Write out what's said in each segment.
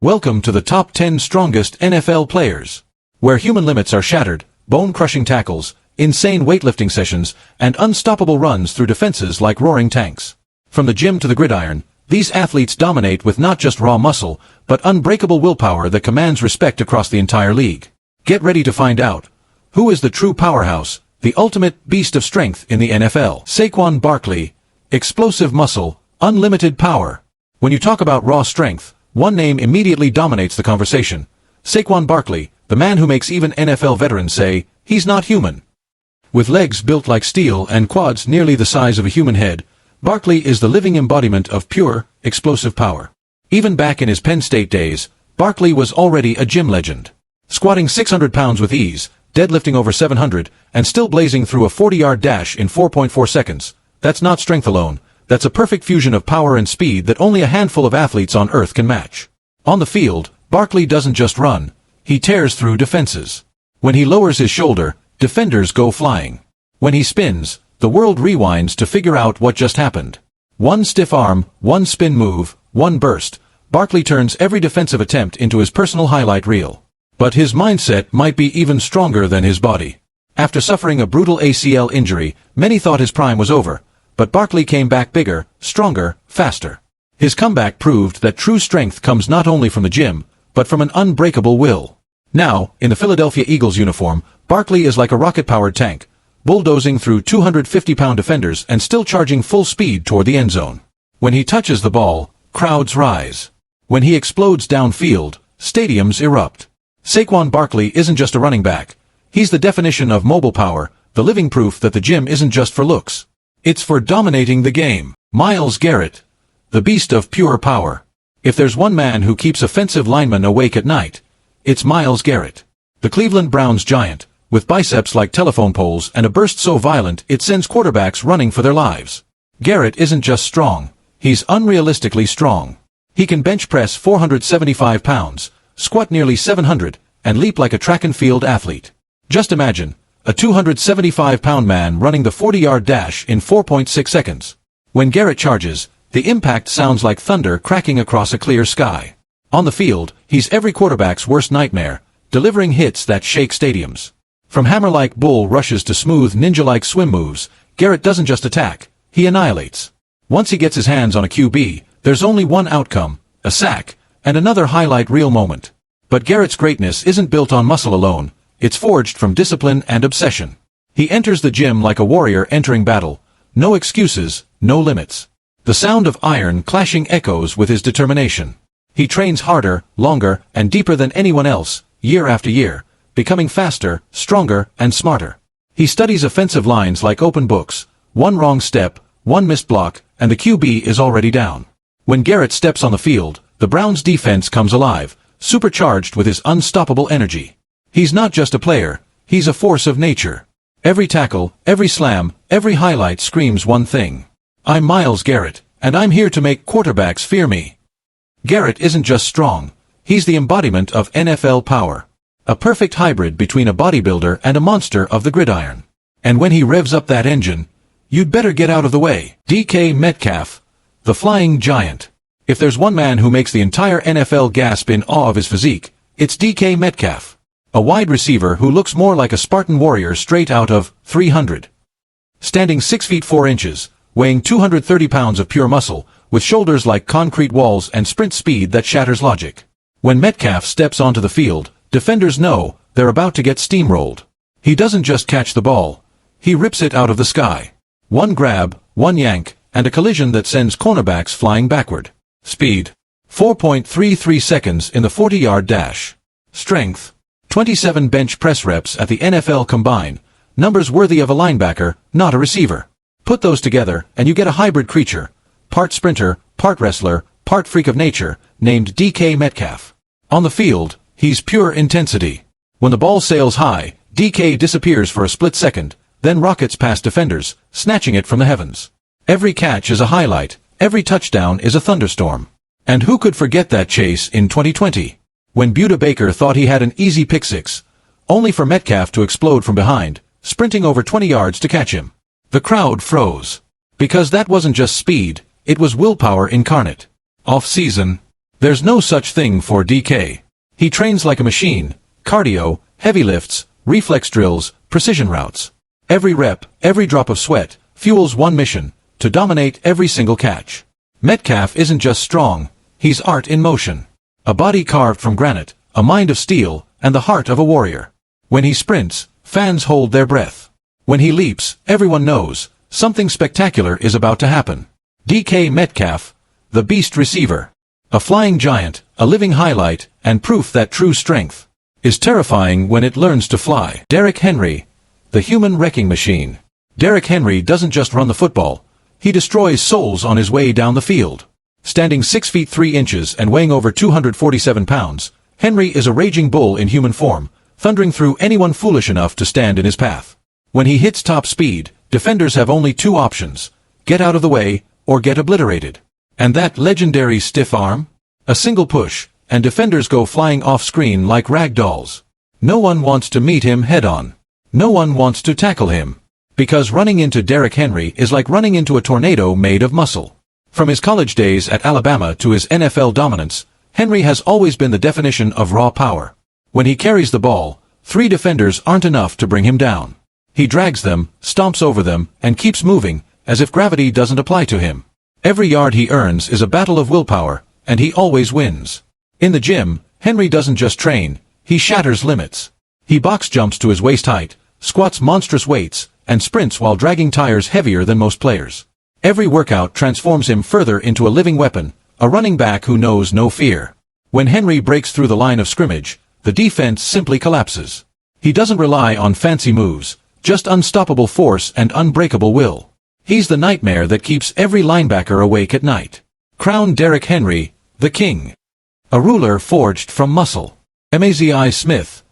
Welcome to the top 10 strongest NFL players, where human limits are shattered, bone-crushing tackles, insane weightlifting sessions, and unstoppable runs through defenses like roaring tanks. From the gym to the gridiron, these athletes dominate with not just raw muscle, but unbreakable willpower that commands respect across the entire league. Get ready to find out who is the true powerhouse, the ultimate beast of strength in the NFL. Saquon Barkley, explosive muscle, unlimited power. When you talk about raw strength, one name immediately dominates the conversation. Saquon Barkley, the man who makes even NFL veterans say, he's not human. With legs built like steel and quads nearly the size of a human head, Barkley is the living embodiment of pure, explosive power. Even back in his Penn State days, Barkley was already a gym legend. Squatting 600 pounds with ease, deadlifting over 700, and still blazing through a 40-yard dash in 4.4 seconds. That's not strength alone. That's a perfect fusion of power and speed that only a handful of athletes on earth can match. On the field, Barkley doesn't just run, he tears through defenses. When he lowers his shoulder, defenders go flying. When he spins, the world rewinds to figure out what just happened. One stiff arm, one spin move, one burst. Barkley turns every defensive attempt into his personal highlight reel. But his mindset might be even stronger than his body. After suffering a brutal ACL injury, many thought his prime was over. But Barkley came back bigger, stronger, faster. His comeback proved that true strength comes not only from the gym, but from an unbreakable will. Now, in the Philadelphia Eagles uniform, Barkley is like a rocket-powered tank, bulldozing through 250-pound defenders and still charging full speed toward the end zone. When he touches the ball, crowds rise. When he explodes downfield, stadiums erupt. Saquon Barkley isn't just a running back. He's the definition of mobile power, the living proof that the gym isn't just for looks. It's for dominating the game. Myles Garrett, the beast of pure power. If there's one man who keeps offensive linemen awake at night, it's Myles Garrett. The Cleveland Browns giant, with biceps like telephone poles and a burst so violent it sends quarterbacks running for their lives. Garrett isn't just strong, he's unrealistically strong. He can bench press 475 pounds, squat nearly 700, and leap like a track and field athlete. Just imagine a 275-pound man running the 40-yard dash in 4.6 seconds. When Garrett charges, the impact sounds like thunder cracking across a clear sky. On the field, he's every quarterback's worst nightmare, delivering hits that shake stadiums. From hammer-like bull rushes to smooth ninja-like swim moves, Garrett doesn't just attack, he annihilates. Once he gets his hands on a QB, there's only one outcome, a sack, and another highlight reel moment. But Garrett's greatness isn't built on muscle alone. It's forged from discipline and obsession. He enters the gym like a warrior entering battle. No excuses, no limits. The sound of iron clashing echoes with his determination. He trains harder, longer, and deeper than anyone else, year after year, becoming faster, stronger, and smarter. He studies offensive lines like open books. One wrong step, one missed block, and the QB is already down. When Garrett steps on the field, the Browns' defense comes alive, supercharged with his unstoppable energy. He's not just a player, he's a force of nature. Every tackle, every slam, every highlight screams one thing. I'm Myles Garrett, and I'm here to make quarterbacks fear me. Garrett isn't just strong, he's the embodiment of NFL power. A perfect hybrid between a bodybuilder and a monster of the gridiron. And when he revs up that engine, you'd better get out of the way. DK Metcalf, the flying giant. If there's one man who makes the entire NFL gasp in awe of his physique, it's DK Metcalf. A wide receiver who looks more like a Spartan warrior straight out of 300. Standing 6 feet 4 inches, weighing 230 pounds of pure muscle, with shoulders like concrete walls and sprint speed that shatters logic. When Metcalf steps onto the field, defenders know they're about to get steamrolled. He doesn't just catch the ball, he rips it out of the sky. One grab, one yank, and a collision that sends cornerbacks flying backward. Speed: 4.33 seconds in the 40-yard dash. Strength: 27 bench press reps at the NFL combine, numbers worthy of a linebacker, not a receiver. Put those together, and you get a hybrid creature, part sprinter, part wrestler, part freak of nature, named DK Metcalf. On the field, he's pure intensity. When the ball sails high, DK disappears for a split second, then rockets past defenders, snatching it from the heavens. Every catch is a highlight, every touchdown is a thunderstorm. And who could forget that chase in 2020? When Buda Baker thought he had an easy pick six, only for Metcalf to explode from behind, sprinting over 20 yards to catch him. The crowd froze. Because that wasn't just speed, it was willpower incarnate. Off-season, There's no such thing for DK. He trains like a machine: cardio, heavy lifts, reflex drills, precision routes. Every rep, every drop of sweat, fuels one mission: to dominate every single catch. Metcalf isn't just strong, he's art in motion. A body carved from granite, a mind of steel, and the heart of a warrior. When he sprints, fans hold their breath. When he leaps, everyone knows something spectacular is about to happen. DK Metcalf, the beast receiver. A flying giant, a living highlight, and proof that true strength is terrifying when it learns to fly. Derrick Henry, the human wrecking machine. Derrick Henry doesn't just run the football, he destroys souls on his way down the field. Standing 6 feet 3 inches and weighing over 247 pounds, Henry is a raging bull in human form, thundering through anyone foolish enough to stand in his path. When he hits top speed, defenders have only two options: get out of the way, or get obliterated. And that legendary stiff arm? A single push, and defenders go flying off-screen like rag dolls. No one wants to meet him head-on. No one wants to tackle him. Because running into Derrick Henry is like running into a tornado made of muscle. From his college days at Alabama to his NFL dominance, Henry has always been the definition of raw power. When he carries the ball, 3 defenders aren't enough to bring him down. He drags them, stomps over them, and keeps moving, as if gravity doesn't apply to him. Every yard he earns is a battle of willpower, and he always wins. In the gym, Henry doesn't just train, he shatters limits. He box jumps to his waist height, squats monstrous weights, and sprints while dragging tires heavier than most players. Every workout transforms him further into a living weapon, a running back who knows no fear. When Henry breaks through the line of scrimmage, the defense simply collapses. He doesn't rely on fancy moves, just unstoppable force and unbreakable will. He's the nightmare that keeps every linebacker awake at night. Crown Derrick Henry, the king. A ruler forged from muscle. Mazi Smith,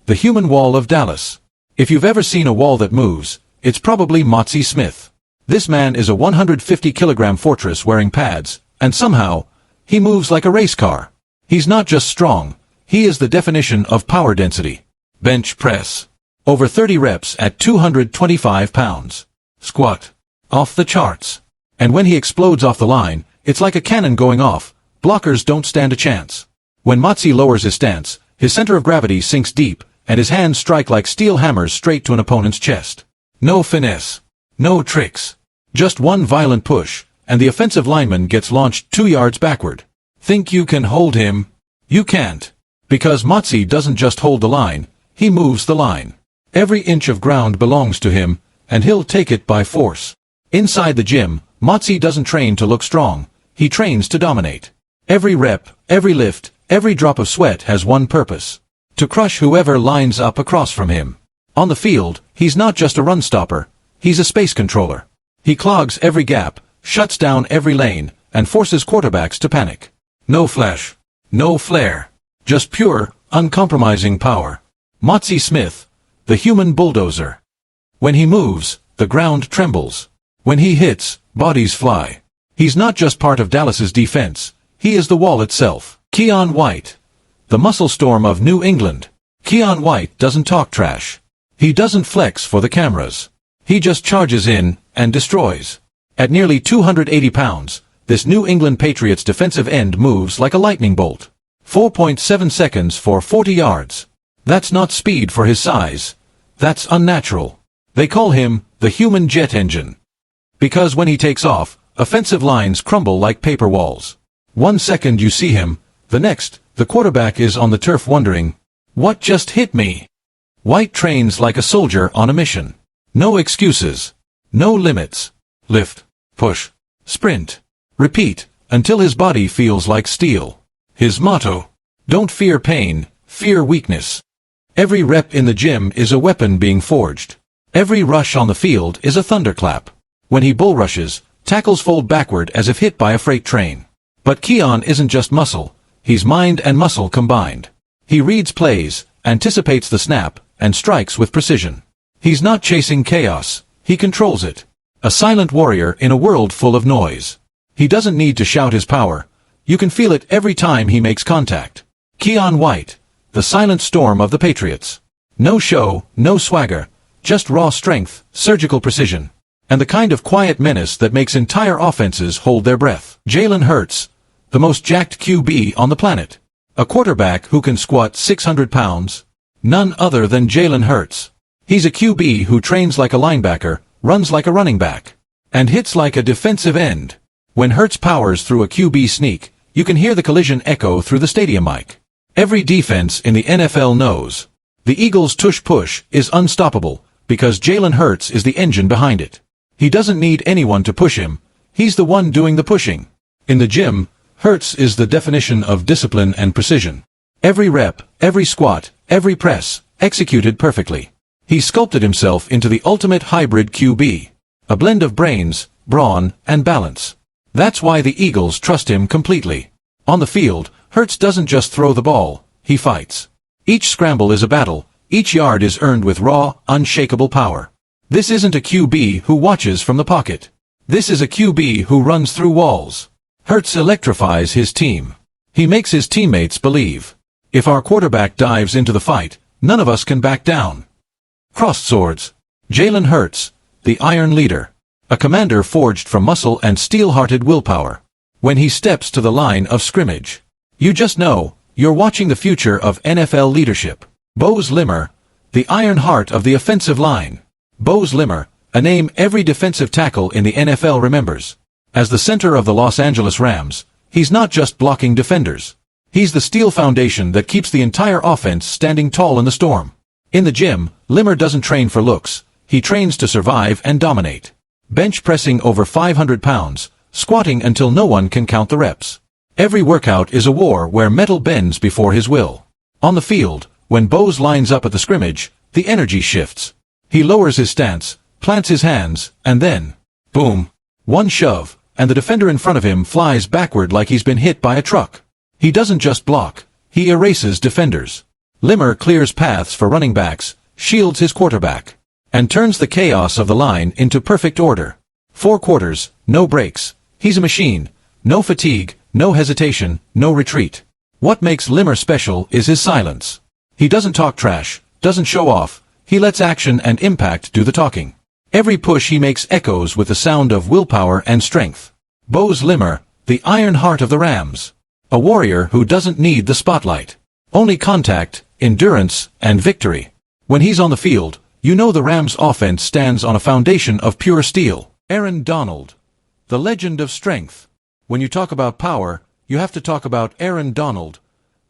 the human wall of Dallas. If you've ever seen a wall that moves, it's probably Mazi Smith. This man is a 150-kilogram fortress wearing pads, and somehow, he moves like a race car. He's not just strong, he is the definition of power density. Bench press. Over 30 reps at 225 pounds. Squat. Off the charts. And when he explodes off the line, it's like a cannon going off. Blockers don't stand a chance. When Mazi lowers his stance, his center of gravity sinks deep, and his hands strike like steel hammers straight to an opponent's chest. No finesse. No tricks. Just one violent push, and the offensive lineman gets launched 2 yards backward. Think you can hold him? You can't. Because Mazi doesn't just hold the line, he moves the line. Every inch of ground belongs to him, and he'll take it by force. Inside the gym, Mazi doesn't train to look strong, he trains to dominate. Every rep, every lift, every drop of sweat has one purpose: to crush whoever lines up across from him. On the field, he's not just a run stopper, he's a space controller. He clogs every gap, shuts down every lane, and forces quarterbacks to panic. No flash. No flair. Just pure, uncompromising power. Mazi Smith, the human bulldozer. When he moves, the ground trembles. When he hits, bodies fly. He's not just part of Dallas's defense, he is the wall itself. Keion White, the muscle storm of New England. Keion White doesn't talk trash. He doesn't flex for the cameras. He just charges in and destroys. At nearly 280 pounds, this New England Patriots defensive end moves like a lightning bolt. 4.7 seconds for 40 yards. That's not speed for his size. That's unnatural. They call him the human jet engine. Because when he takes off, offensive lines crumble like paper walls. 1 second you see him, the next, the quarterback is on the turf wondering, what just hit me? White trains like a soldier on a mission. No excuses. No limits. Lift, push, sprint, repeat, until his body feels like steel. His motto: don't fear pain, fear weakness. Every rep in the gym is a weapon being forged. Every rush on the field is a thunderclap. When he bull rushes, tackles fold backward as if hit by a freight train. But Keion isn't just muscle, he's mind and muscle combined. He reads plays, anticipates the snap, and strikes with precision. He's not chasing chaos, he controls it. A silent warrior in a world full of noise. He doesn't need to shout his power. You can feel it every time he makes contact. Keion White, the silent storm of the Patriots. No show, no swagger, just raw strength, surgical precision, and the kind of quiet menace that makes entire offenses hold their breath. Jalen Hurts, the most jacked QB on the planet. A quarterback who can squat 600 pounds? None other than Jalen Hurts. He's a QB who trains like a linebacker, runs like a running back, and hits like a defensive end. When Hurts powers through a QB sneak, you can hear the collision echo through the stadium mic. Every defense in the NFL knows the Eagles' tush-push is unstoppable because Jalen Hurts is the engine behind it. He doesn't need anyone to push him. He's the one doing the pushing. In the gym, Hurts is the definition of discipline and precision. Every rep, every squat, every press, executed perfectly. He sculpted himself into the ultimate hybrid QB. A blend of brains, brawn, and balance. That's why the Eagles trust him completely. On the field, Hurts doesn't just throw the ball, he fights. Each scramble is a battle, each yard is earned with raw, unshakable power. This isn't a QB who watches from the pocket. This is a QB who runs through walls. Hurts electrifies his team. He makes his teammates believe. If our quarterback dives into the fight, none of us can back down. Crossed swords. Jalen Hurts, the Iron Leader. A commander forged from muscle and steel-hearted willpower. When he steps to the line of scrimmage, you just know, you're watching the future of NFL leadership. Bose Limmer, the iron heart of the offensive line. Bose Limmer, a name every defensive tackle in the NFL remembers. As the center of the Los Angeles Rams, he's not just blocking defenders. He's the steel foundation that keeps the entire offense standing tall in the storm. In the gym, Limmer doesn't train for looks. He trains to survive and dominate. Bench pressing over 500 pounds, squatting until no one can count the reps. Every workout is a war where metal bends before his will. On the field, when Bose lines up at the scrimmage, the energy shifts. He lowers his stance, plants his hands, and then, boom, one shove, and the defender in front of him flies backward like he's been hit by a truck. He doesn't just block, he erases defenders. Limmer clears paths for running backs, shields his quarterback, and turns the chaos of the line into perfect order. 4 quarters, no breaks. He's a machine. No fatigue, no hesitation, no retreat. What makes Limmer special is his silence. He doesn't talk trash, doesn't show off. He lets action and impact do the talking. Every push he makes echoes with the sound of willpower and strength. Bose Limmer, the iron heart of the Rams. A warrior who doesn't need the spotlight. Only contact, endurance, and victory. When he's on the field, you know the Rams' offense stands on a foundation of pure steel. Aaron Donald, the legend of strength. When you talk about power, you have to talk about Aaron Donald,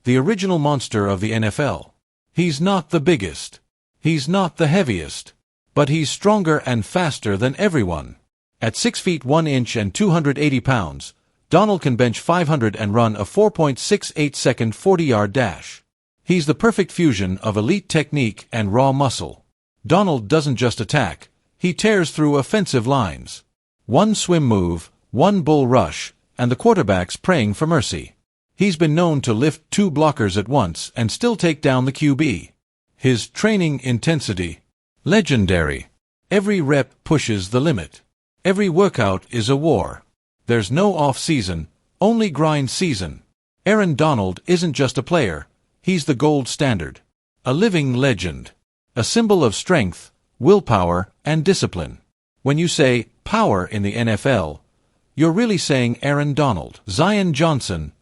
the original monster of the NFL. He's not the biggest. He's not the heaviest. But he's stronger and faster than everyone. At 6 feet 1 inch and 280 pounds, Donald can bench 500 and run a 4.68-second 40-yard dash. He's the perfect fusion of elite technique and raw muscle. Donald doesn't just attack, he tears through offensive lines. One swim move, one bull rush, and the quarterback's praying for mercy. He's been known to lift 2 blockers at once and still take down the QB. His training intensity, legendary. Every rep pushes the limit. Every workout is a war. There's no off-season, only grind season. Aaron Donald isn't just a player, he's the gold standard. A living legend. A symbol of strength, willpower, and discipline. When you say power in the NFL, you're really saying Aaron Donald. Zion Johnson,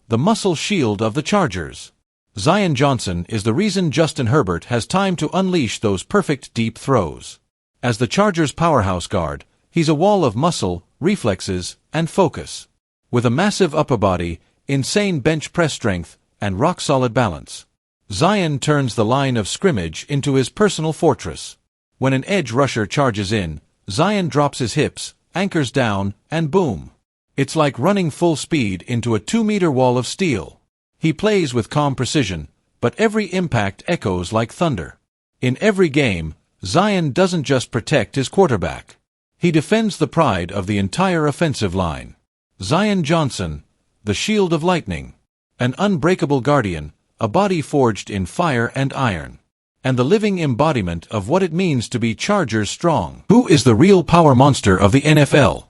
the muscle shield of the Chargers. Zion Johnson is the reason Justin Herbert has time to unleash those perfect deep throws. As the Chargers' powerhouse guard, he's a wall of muscle, reflexes, and focus. With a massive upper body, insane bench press strength, and rock-solid balance, Zion turns the line of scrimmage into his personal fortress. When an edge rusher charges in, Zion drops his hips, anchors down, and boom. It's like running full speed into a 2-meter wall of steel. He plays with calm precision, but every impact echoes like thunder. In every game, Zion doesn't just protect his quarterback. He defends the pride of the entire offensive line. Zion Johnson, the shield of lightning. An unbreakable guardian, a body forged in fire and iron. And the living embodiment of what it means to be Chargers strong. Who is the real power monster of the NFL?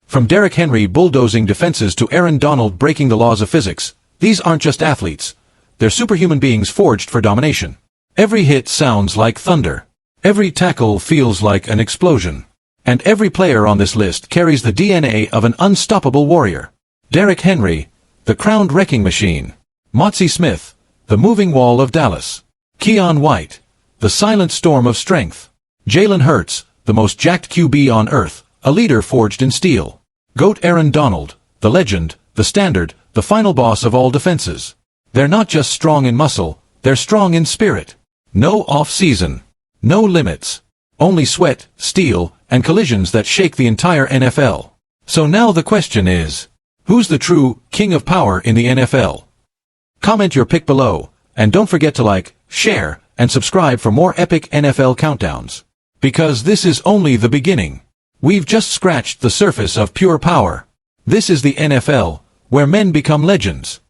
From Derrick Henry bulldozing defenses to Aaron Donald breaking the laws of physics, these aren't just athletes. They're superhuman beings forged for domination. Every hit sounds like thunder. Every tackle feels like an explosion. And every player on this list carries the DNA of an unstoppable warrior. Derrick Henry, the crowned wrecking machine. Motzie Smith, the moving wall of Dallas. Keon White, the silent storm of strength. Jalen Hurts, the most jacked QB on earth, a leader forged in steel. GOAT Aaron Donald, the legend, the standard, the final boss of all defenses. They're not just strong in muscle, they're strong in spirit. No off-season. No limits. Only sweat, steel, and collisions that shake the entire NFL. So now the question is, who's the true king of power in the NFL? Comment your pick below, and don't forget to like, share, and subscribe for more epic NFL countdowns. Because this is only the beginning. We've just scratched the surface of pure power. This is the NFL, where men become legends.